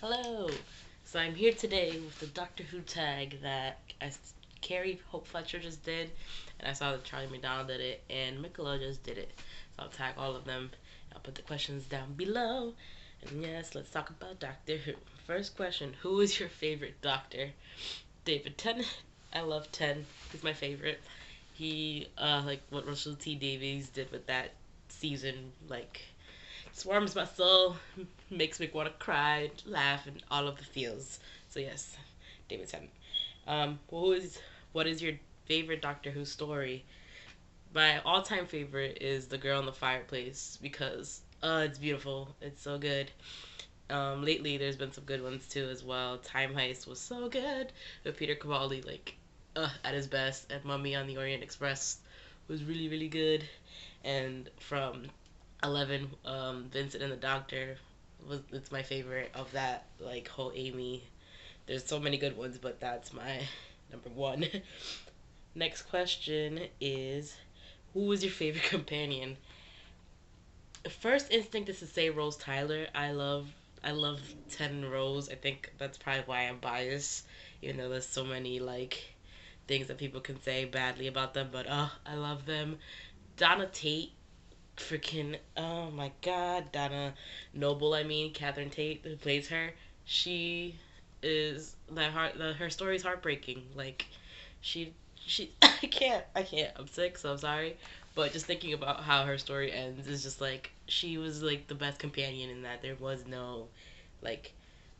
Hello! So I'm here today with the Doctor Who tag that Carrie Hope Fletcher just did, and I saw that Charlie McDonald did it, and Mikola just did it. So I'll tag all of them. I'll put the questions down below. And yes, let's talk about Doctor Who. First question, who is your favorite Doctor? David Tennant. I love Ten. He's my favorite. He, like what Russell T Davies did with that season, like warms my soul, makes me want to cry, laugh, and all of the feels. So yes, David Tennant. What is your favorite Doctor Who story? My all-time favorite is The Girl in the Fireplace because it's beautiful. It's so good. Lately there's been some good ones too as well. Time Heist was so good with Peter Capaldi at his best, and Mummy on the Orient Express was really really good. And from 11, Vincent and the Doctor it's my favorite of that whole Amy. There's so many good ones, but that's my number one. Next question is, who was your favorite companion? First instinct is to say Rose Tyler. I love Ted and Rose. I think that's probably why I'm biased, even though there's so many things that people can say badly about them. But I love them. Donna Tate, freaking oh my god, Donna Noble. I mean, Catherine Tate, who plays her. She is that heart. Her story is heartbreaking. She I can't. I'm sick, so I'm sorry. But just thinking about how her story ends is just like she was like the best companion in that there was no like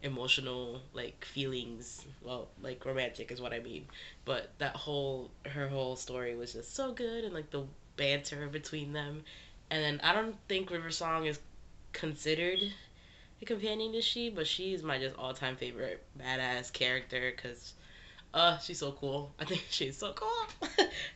emotional feelings, well, like romantic is what I mean, but that whole her whole story was just so good, and like the banter between them. And then I don't think River Song is considered a companion to she, but she's my just all-time favorite badass character because she's so cool. I think she's so cool.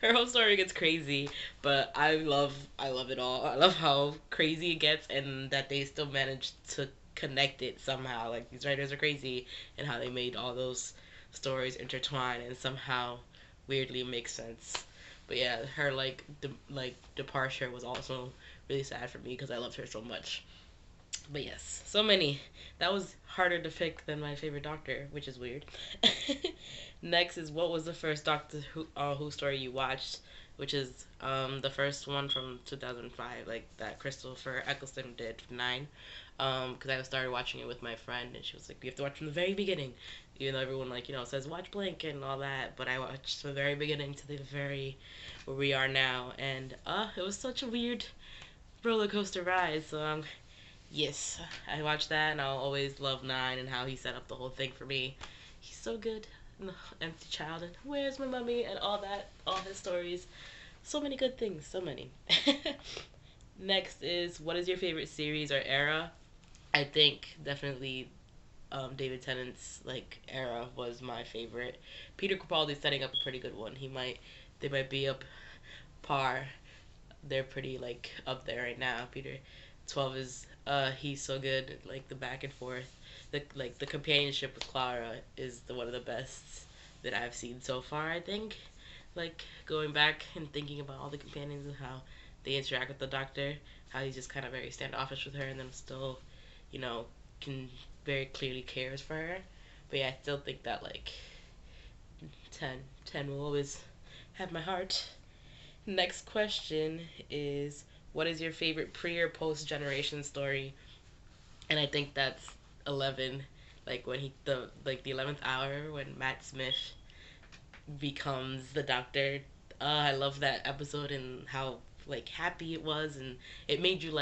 Her whole story gets crazy, but I love it all. I love how crazy it gets and that they still manage to connect it somehow. Like these writers are crazy and how they made all those stories intertwine and somehow weirdly make sense. But yeah, her departure was also really sad for me because I loved her so much. But yes, so many. That was harder to pick than my favorite Doctor, which is weird. Next is, what was the first Doctor Who story you watched? Which is the first one from 2005, like that Christopher Eccleston did, 9. Because I started watching it with my friend, and she was like, "You have to watch from the very beginning." Even though everyone says watch Blink and all that, but I watched from the very beginning to the very where we are now, and it was such a weird roller coaster ride. So yes, I watched that, and I'll always love 9 and how he set up the whole thing for me. He's so good. And the empty child and where's my mummy and all that, all his stories. So many good things, so many. Next is, what is your favorite series or era? I think definitely David Tennant's era was my favorite. Peter Capaldi's setting up a pretty good one. They might be up par. They're pretty up there right now. Peter 12 is he's so good. Like the back and forth, the companionship with Clara is one of the best that I've seen so far. I think going back and thinking about all the companions and how they interact with the Doctor, how he's just kind of very standoffish with her, and then still, you know, can very clearly cares for her. But yeah, I still think that 10 will always have my heart. Next question is, what is your favorite pre or post generation story? And I think that's 11, when the 11th hour when Matt Smith becomes the Doctor. I love that episode and how happy it was, and it made you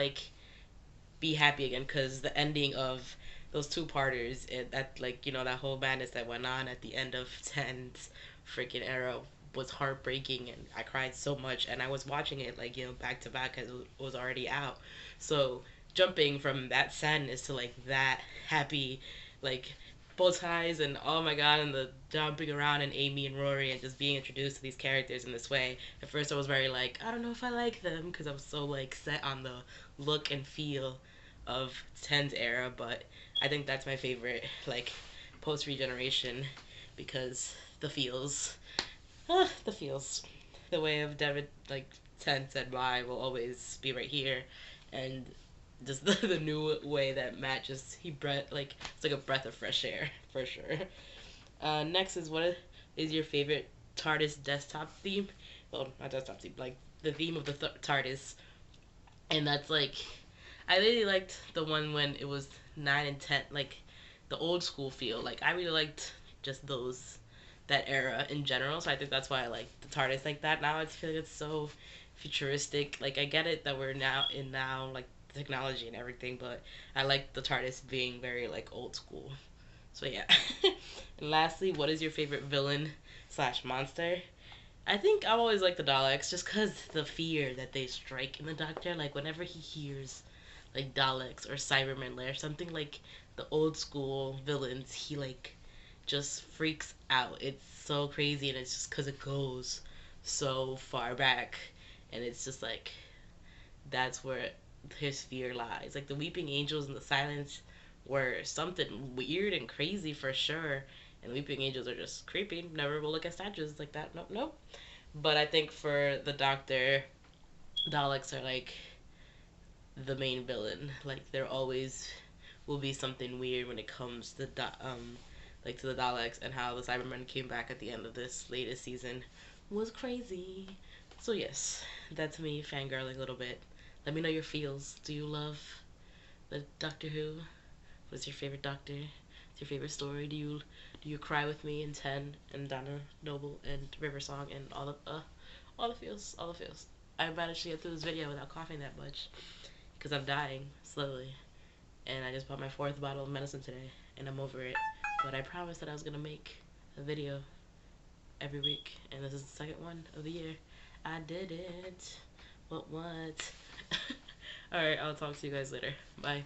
be happy again because the ending of those two parters, that that whole madness that went on at the end of 10's freaking era was heartbreaking, and I cried so much, and I was watching it back to back because it was already out. So jumping from that sadness to that happy, like bow ties and oh my god, and the jumping around and Amy and Rory and just being introduced to these characters in this way. At first I was very I don't know if I like them because I was so set on the look and feel of 10's era, but I think that's my favorite post regeneration because the feels, the feels, the way of David 10 said, "Why will always be right here," and just the new way that Matt just he breath like it's like a breath of fresh air for sure. Next is what is your favorite TARDIS desktop theme? Well, not desktop theme, like the theme of the TARDIS, and that's like I really liked the one when it was 9 and 10, like the old school feel. Like I really liked just those that era in general. So I think that's why I like the TARDIS like that. Now I feel like it's so futuristic. Like I get it that we're now like technology and everything, but I like the TARDIS being very like old school. So yeah. And lastly, what is your favorite villain slash monster? I think I've always liked the Daleks just because the fear that they strike in the Doctor. Like whenever he hears like Daleks or Cybermen or something like the old school villains, he like just freaks out. It's so crazy, and it's just because it goes so far back, and it's just like that's where his fear lies. Like the Weeping Angels and the Silence were something weird and crazy for sure, and Weeping Angels are just creepy. Never will look at statues like that. Nope, nope. But I think for the Doctor, Daleks are like the main villain. Like there always will be something weird when it comes to like to the Daleks, and how the Cybermen came back at the end of this latest season was crazy. So yes, that's me fangirling a little bit. Let me know your feels. Do you love the Doctor Who? What's your favorite Doctor? What's your favorite story? Do you cry with me in 10 and Donna Noble and River Song and all the feels, all the feels. I managed to get through this video without coughing that much because I'm dying slowly, and I just bought my fourth bottle of medicine today, and I'm over it. But I promised that I was gonna make a video every week, and this is the second one of the year. I did it. What? Alright, I'll talk to you guys later. Bye.